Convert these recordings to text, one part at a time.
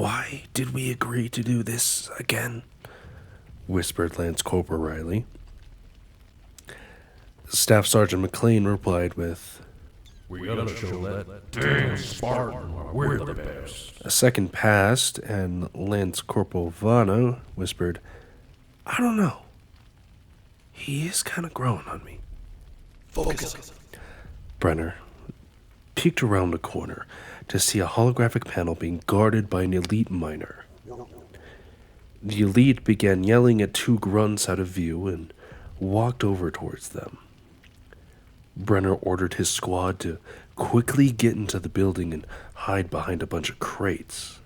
Why did we agree to do this again? Whispered Lance Corporal Riley. Staff Sergeant McClain replied with, We gotta show that damn Spartan why we're the best. A second passed, and Lance Corporal Vano whispered, I don't know. He is kind of growing on me. Focus. Brenner peeked around a corner to see a holographic panel being guarded by an elite miner. The elite began yelling at two grunts out of view and walked over towards them. Brenner ordered his squad to quickly get into the building and hide behind a bunch of crates.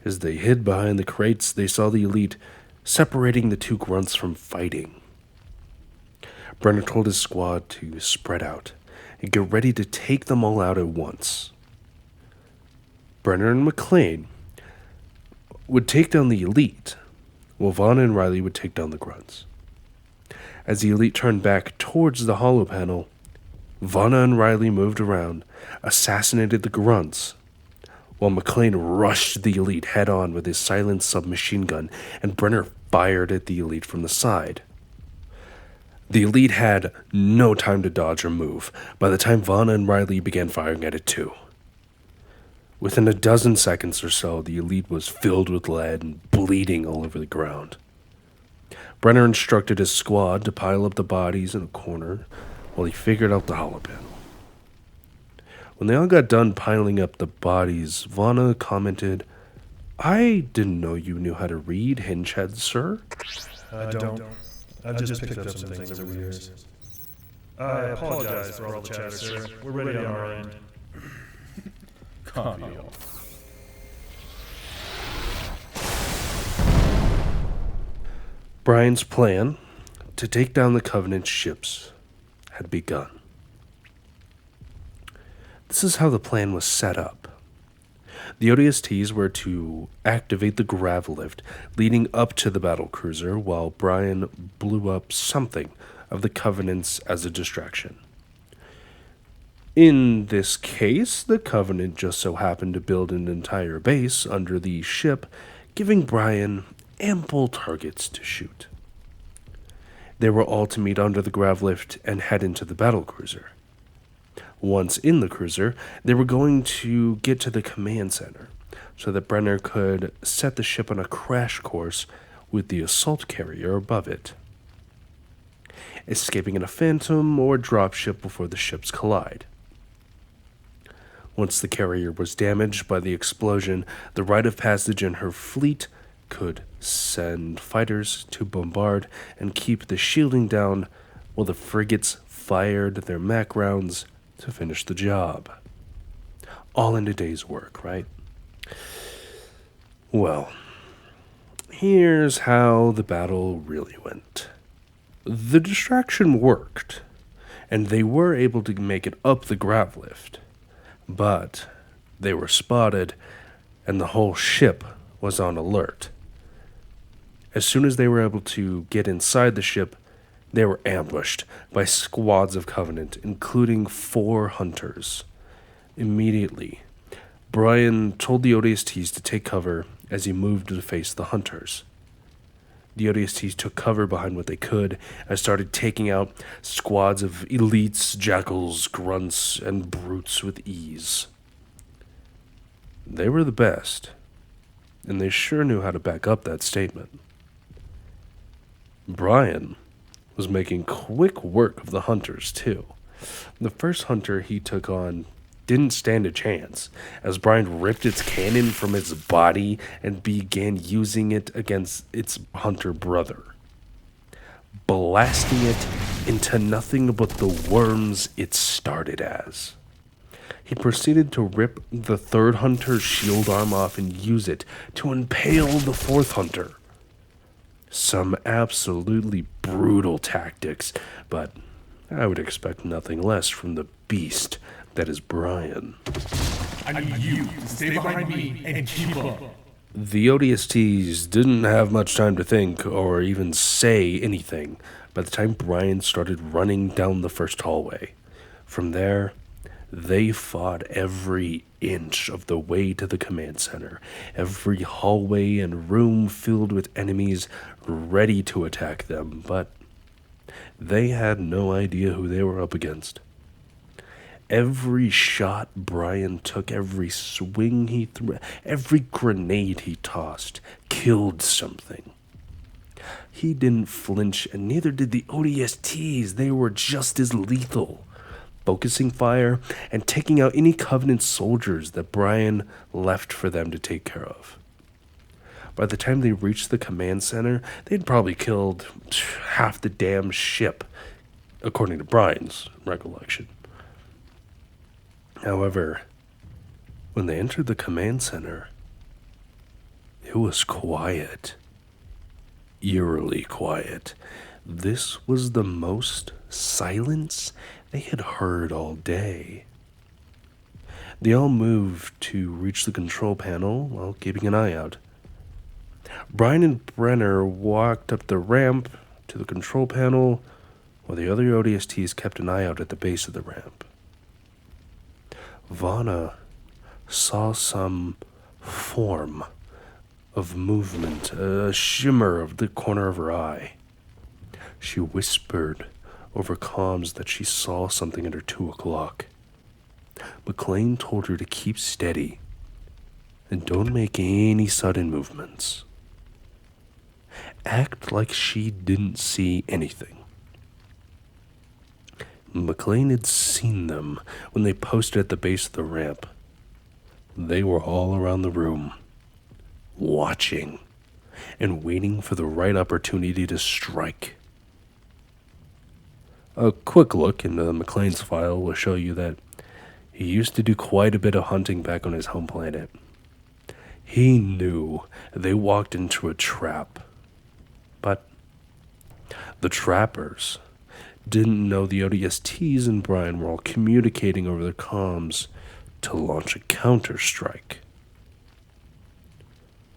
As they hid behind the crates, they saw the elite separating the two grunts from fighting. Brenner told his squad to spread out and get ready to take them all out at once. Brenner and McClain would take down the elite, while Vaughn and Riley would take down the grunts. As the elite turned back towards the holo panel, Vanna and Riley moved around, assassinated the grunts, while McClain rushed the elite head-on with his silenced submachine gun, and Brenner fired at the elite from the side. The elite had no time to dodge or move by the time Vanna and Riley began firing at it too. Within a dozen seconds or so, the elite was filled with lead and bleeding all over the ground. Brenner instructed his squad to pile up the bodies in a corner while he figured out the holo panel. When they all got done piling up the bodies, Vanna commented, I didn't know you knew how to read Hingehead, sir. I don't. I've just picked up some things over the years. I apologize for all the chatter, sir. We're ready on our end. Copy all. Brian's plan to take down the Covenant ships had begun. This is how the plan was set up. The ODSTs were to activate the grav lift leading up to the battle cruiser while Brian blew up something of the Covenants as a distraction. In this case, the Covenant just so happened to build an entire base under the ship, giving Brian ample targets to shoot. They were all to meet under the grav lift and head into the battle cruiser. Once in the cruiser, they were going to get to the command center so that Brenner could set the ship on a crash course with the assault carrier above it, escaping in a Phantom or dropship before the ships collide. Once the carrier was damaged by the explosion, the rite of passage in her fleet could send fighters to bombard and keep the shielding down while the frigates fired their Mac rounds to finish the job. All in a day's work, right? Well, here's how the battle really went. The distraction worked, and they were able to make it up the grav lift, but they were spotted, and the whole ship was on alert. As soon as they were able to get inside the ship, they were ambushed by squads of Covenant, including 4 hunters. Immediately, Brian told the ODSTs to take cover as he moved to face the hunters. The ODSTs took cover behind what they could and started taking out squads of elites, jackals, grunts, and brutes with ease. They were the best, and they sure knew how to back up that statement. Brian was making quick work of the hunters, too. The first hunter he took on didn't stand a chance, as Brian ripped its cannon from its body and began using it against its hunter brother, blasting it into nothing but the worms it started as. He proceeded to rip the third hunter's shield arm off and use it to impale the fourth hunter. Some absolutely brutal tactics, but I would expect nothing less from the beast that is Brian. I need you to stay behind me and keep up. The ODSTs didn't have much time to think or even say anything by the time Brian started running down the first hallway. From there, They fought every inch of the way to the command center, every hallway and room filled with enemies ready to attack them, but they had no idea who they were up against. Every shot Brian took, every swing he threw, every grenade he tossed, killed something. He didn't flinch, and neither did the ODSTs. They were just as lethal, focusing fire and taking out any Covenant soldiers that Brian left for them to take care of. By the time they reached the command center, they'd probably killed half the damn ship, according to Brian's recollection. However, when they entered the command center, it was quiet. Eerily quiet. This was the most silence they had heard all day. They all moved to reach the control panel while keeping an eye out. Brian and Brenner walked up the ramp to the control panel while the other ODSTs kept an eye out at the base of the ramp. Vana saw some form of movement, a shimmer of the corner of her eye. She whispered over comms that she saw something at her 2 o'clock. McClain told her to keep steady and don't make any sudden movements. Act like she didn't see anything. McClain had seen them when they posted at the base of the ramp. They were all around the room, watching and waiting for the right opportunity to strike. A quick look into McClain's file will show you that he used to do quite a bit of hunting back on his home planet. He knew they walked into a trap, but the trappers didn't know the ODSTs and Brian were all communicating over their comms to launch a counter-strike.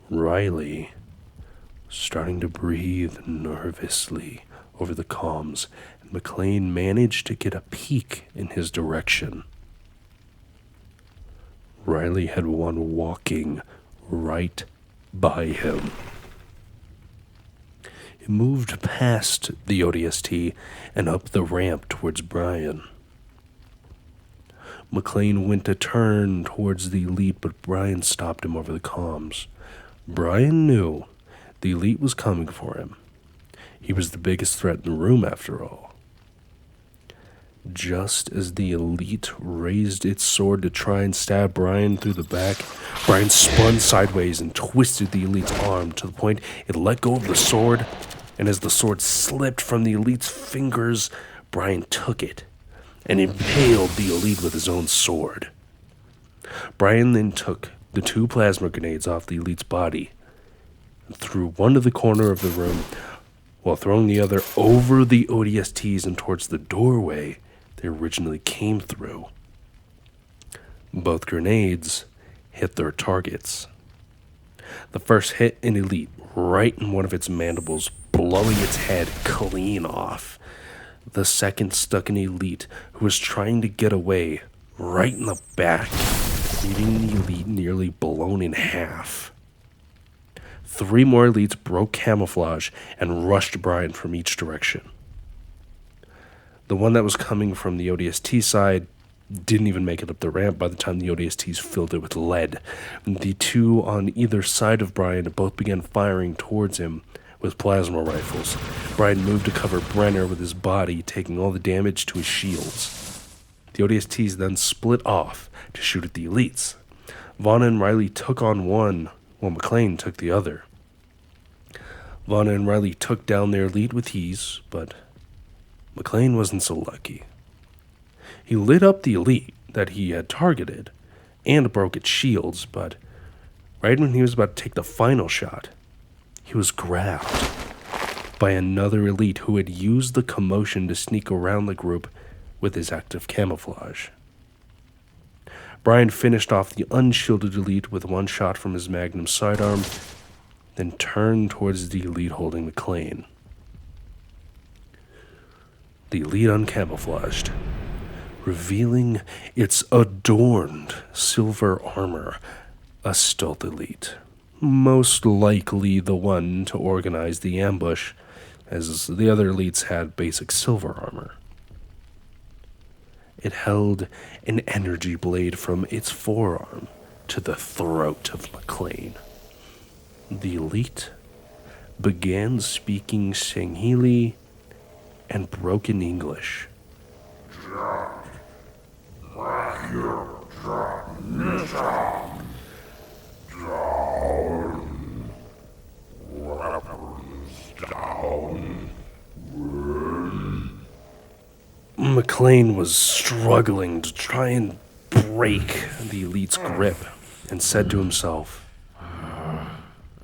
Riley was starting to breathe nervously over the comms, and McClain managed to get a peek in his direction. Riley had one walking right by him. He moved past the ODST and up the ramp towards Brian. McClain went to turn towards the elite, but Brian stopped him over the comms. Brian knew the elite was coming for him. He was the biggest threat in the room, after all. Just as the elite raised its sword to try and stab Brian through the back, Brian spun sideways and twisted the elite's arm to the point it let go of the sword, and as the sword slipped from the elite's fingers, Brian took it and impaled the elite with his own sword. Brian then took the 2 plasma grenades off the elite's body and threw one to the corner of the room while throwing the other over the ODSTs and towards the doorway they originally came through. Both grenades hit their targets. The first hit an elite right in one of its mandibles, blowing its head clean off. The second stuck an elite who was trying to get away right in the back, leaving the elite nearly blown in half. 3 more elites broke camouflage and rushed Brian from each direction. The one that was coming from the ODST side didn't even make it up the ramp by the time the ODSTs filled it with lead. The 2 on either side of Brian both began firing towards him with plasma rifles. Brian moved to cover Brenner with his body, taking all the damage to his shields. The ODSTs then split off to shoot at the elites. Vana and Riley took on one, while McClain took the other. Vana and Riley took down their elite with ease, but McClain wasn't so lucky. He lit up the elite that he had targeted and broke its shields, but right when he was about to take the final shot, he was grabbed by another elite who had used the commotion to sneak around the group with his active camouflage. Brian finished off the unshielded elite with 1 shot from his magnum sidearm, then turned towards the elite holding McClain. The elite uncamouflaged, revealing its adorned silver armor, a stealth elite. Most likely the one to organize the ambush, as the other elites had basic silver armor. It held an energy blade from its forearm to the throat of McClain. The elite began speaking Sangheili and broken English. McClain was struggling to try and break the elite's grip and said to himself, I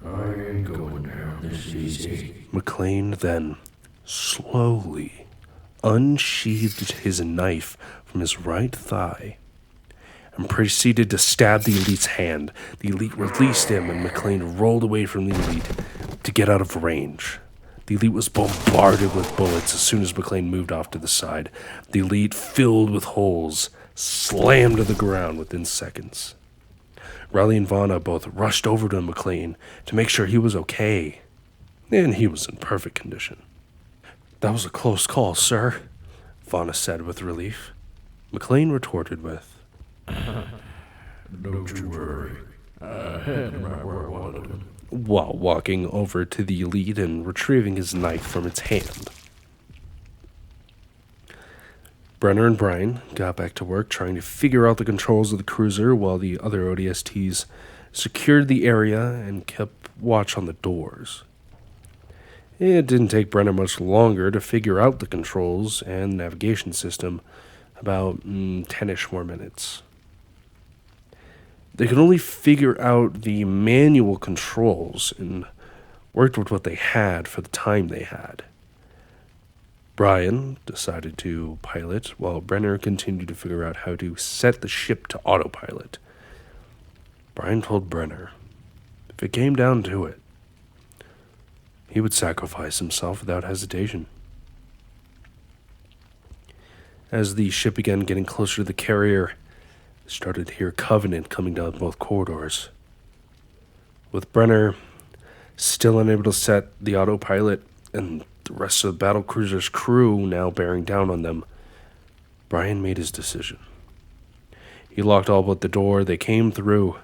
ain't going down this easy. McClain then slowly unsheathed his knife from his right thigh and proceeded to stab the elite's hand. The elite released him and McClain rolled away from the elite to get out of range. The elite was bombarded with bullets as soon as McClain moved off to the side. The elite, filled with holes, slammed to the ground within seconds. Riley and Vanna both rushed over to McClain to make sure he was okay, and he was in perfect condition. "That was a close call, sir," Vanna said with relief. McClain retorted with, Don't you worry. I had him right where I wanted him. while walking over to the elite and retrieving his knife from its hand. Brenner and Brian got back to work trying to figure out the controls of the cruiser while the other ODSTs secured the area and kept watch on the doors. It didn't take Brenner much longer to figure out the controls and navigation system, about 10-ish more minutes. They could only figure out the manual controls and worked with what they had for the time they had. Brian decided to pilot, while Brenner continued to figure out how to set the ship to autopilot. Brian told Brenner, if it came down to it, he would sacrifice himself without hesitation. As the ship began getting closer to the carrier, they started to hear Covenant coming down both corridors. With Brenner still unable to set the autopilot and the rest of the battlecruiser's crew now bearing down on them, Brian made his decision. He locked all but the door they came through,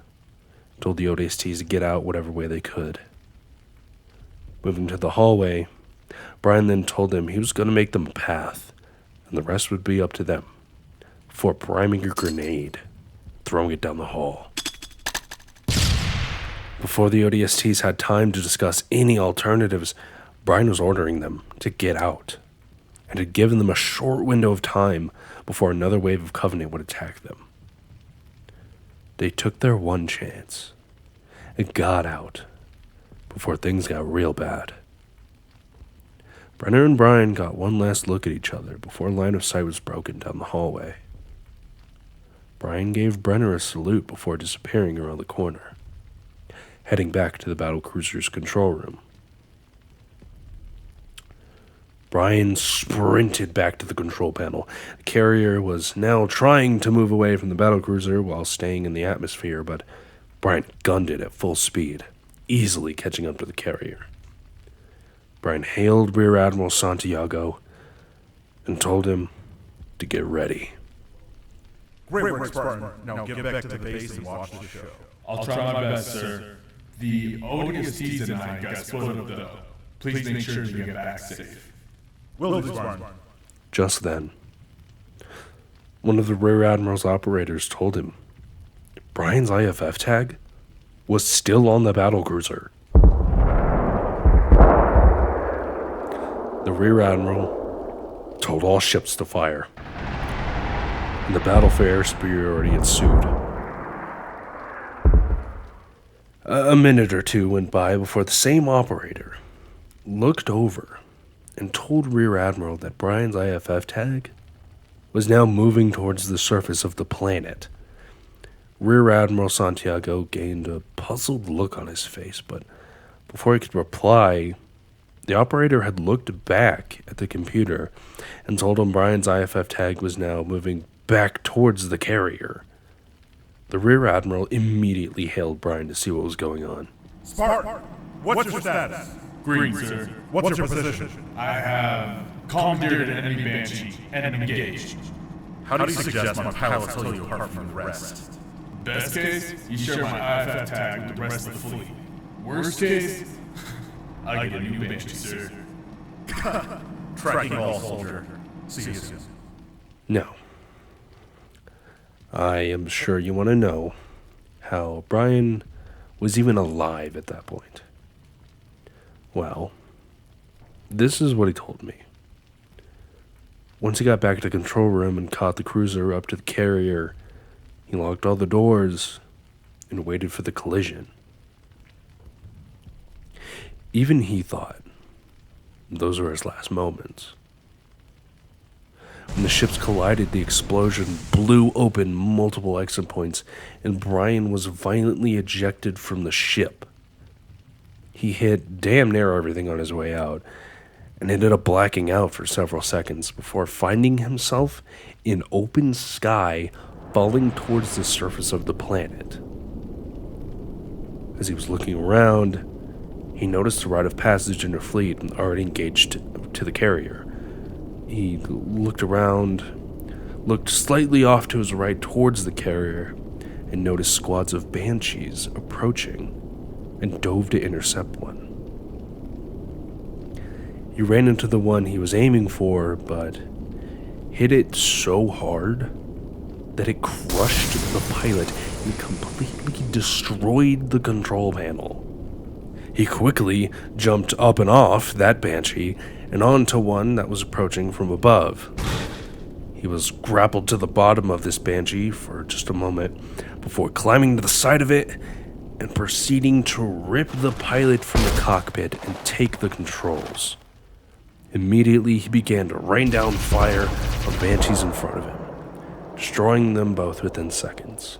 told the ODSTs to get out whatever way they could. Moving to the hallway, Brian then told them he was going to make them a path, and the rest would be up to them, before priming a grenade, throwing it down the hall. Before the ODSTs had time to discuss any alternatives, Brian was ordering them to get out, and had given them a short window of time before another wave of Covenant would attack them. They took their one chance, and got out, before things got real bad. Brenner and Brian got one last look at each other before line of sight was broken down the hallway. Brian gave Brenner a salute before disappearing around the corner, heading back to the battlecruiser's control room. Brian sprinted back to the control panel. The carrier was now trying to move away from the battlecruiser while staying in the atmosphere, but Brian gunned it at full speed, easily catching up to the carrier. Brian hailed Rear Admiral Santiago and told him to get ready. Great work, Spartan. Now get back to the base and watch the show. I'll try my best, sir. The ODSTs and I got split up, though. Please make sure you get back safe. Will do, Spartan. Just then, one of the Rear Admiral's operators told him Brian's IFF tag was still on the battlecruiser. The Rear Admiral told all ships to fire, and the battle for air superiority ensued. A minute or two went by before the same operator looked over and told Rear Admiral that Brian's IFF tag was now moving towards the surface of the planet. Rear Admiral Santiago gained a puzzled look on his face, but before he could reply, the operator had looked back at the computer and told him Brian's IFF tag was now moving back towards the carrier. The Rear Admiral immediately hailed Brian to see what was going on. Spartan, what's your status? Green, sir. What's your position? I have commandeered an enemy Banshee and engaged. How do you suggest my pilots tell you apart from the rest? Best case, you share my IFF tag with the rest of the fleet. Worst case, I get a new Banshee, sir. Tracking all, soldier. See you soon. Now, I am sure you want to know how Brian was even alive at that point. Well, this is what he told me. Once he got back to the control room and caught the cruiser up to the carrier, he locked all the doors and waited for the collision. Even he thought those were his last moments. When the ships collided, the explosion blew open multiple exit points, and Brian was violently ejected from the ship. He hit damn near everything on his way out, and ended up blacking out for several seconds before finding himself in open sky falling towards the surface of the planet. As he was looking around, he noticed the rite of passage in the fleet already engaged to the carrier. He looked around, looked slightly off to his right towards the carrier, and noticed squads of Banshees approaching, and dove to intercept one. He ran into the one he was aiming for, but hit it so hard that it crushed the pilot and completely destroyed the control panel. He quickly jumped up and off that Banshee and onto one that was approaching from above. He was grappled to the bottom of this Banshee for just a moment before climbing to the side of it and proceeding to rip the pilot from the cockpit and take the controls. Immediately, he began to rain down fire on Banshees in front of him, destroying them both within seconds.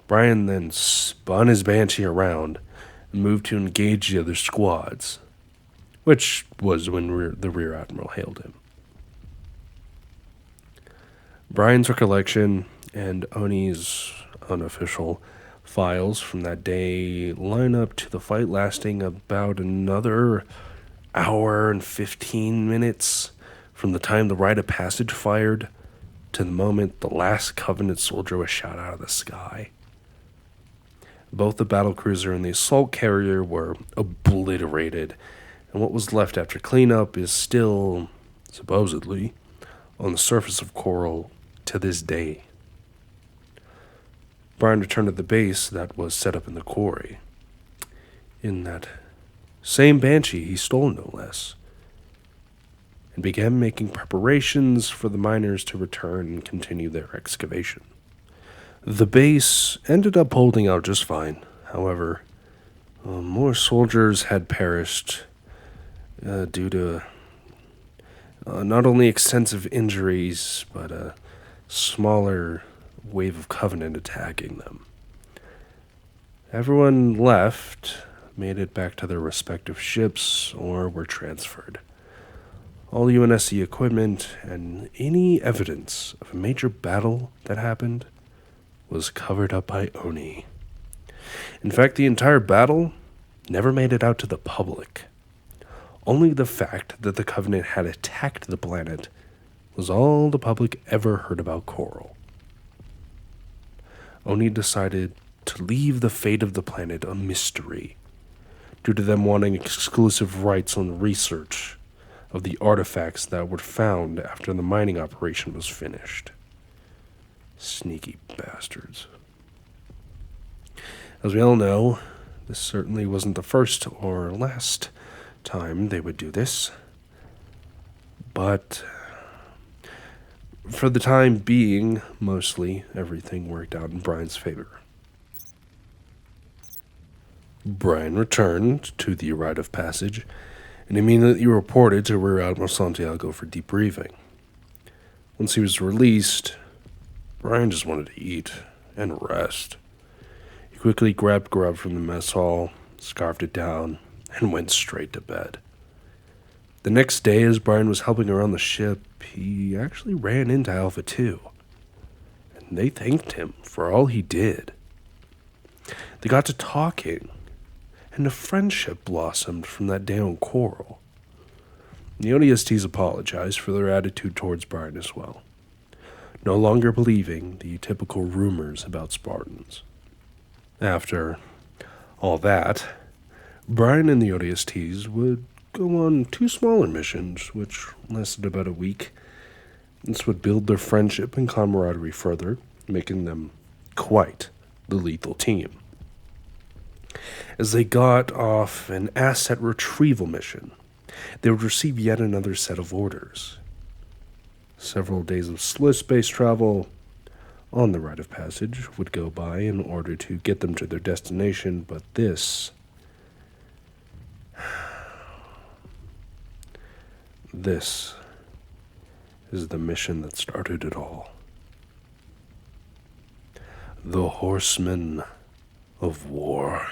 Brian then spun his Banshee around and moved to engage the other squads, which was when the Rear Admiral hailed him. Brian's recollection and Oni's unofficial files from that day line up to the fight lasting about another hour and 15 minutes from the time the rite of passage fired to the moment the last Covenant soldier was shot out of the sky. Both the battlecruiser and the assault carrier were obliterated, and what was left after cleanup is still, supposedly, on the surface of Coral to this day. Brian returned to the base that was set up in the quarry. In that same Banshee he stole, no less, and began making preparations for the miners to return and continue their excavation. The base ended up holding out just fine. However, more soldiers had perished due to not only extensive injuries, but a smaller wave of Covenant attacking them. Everyone left, made it back to their respective ships, or were transferred. All UNSC equipment and any evidence of a major battle that happened was covered up by Oni. In fact, the entire battle never made it out to the public. Only the fact that the Covenant had attacked the planet was all the public ever heard about Coral. Oni decided to leave the fate of the planet a mystery, due to them wanting exclusive rights on research of the artifacts that were found after the mining operation was finished. Sneaky bastards. As we all know, this certainly wasn't the first or last time they would do this, but for the time being, mostly everything worked out in Brian's favor. Brian returned to the rite of passage and immediately reported to Rear Admiral Santiago for debriefing. Once he was released, Brian just wanted to eat and rest. He quickly grabbed grub from the mess hall, scarfed it down, and went straight to bed. The next day, as Brian was helping around the ship, he actually ran into Alpha 2. And they thanked him for all he did. They got to talking, and a friendship blossomed from that day on Coral. The ODSTs apologized for their attitude towards Brian as well, no longer believing the typical rumors about Spartans. After all that, Brian and the ODSTs would go on 2 smaller missions, which lasted about a week. This would build their friendship and camaraderie further, making them quite the lethal team. As they got off an asset retrieval mission, they would receive yet another set of orders. Several days of slow space travel on the rite of passage would go by in order to get them to their destination, but this is the mission that started it all. The Horsemen of War.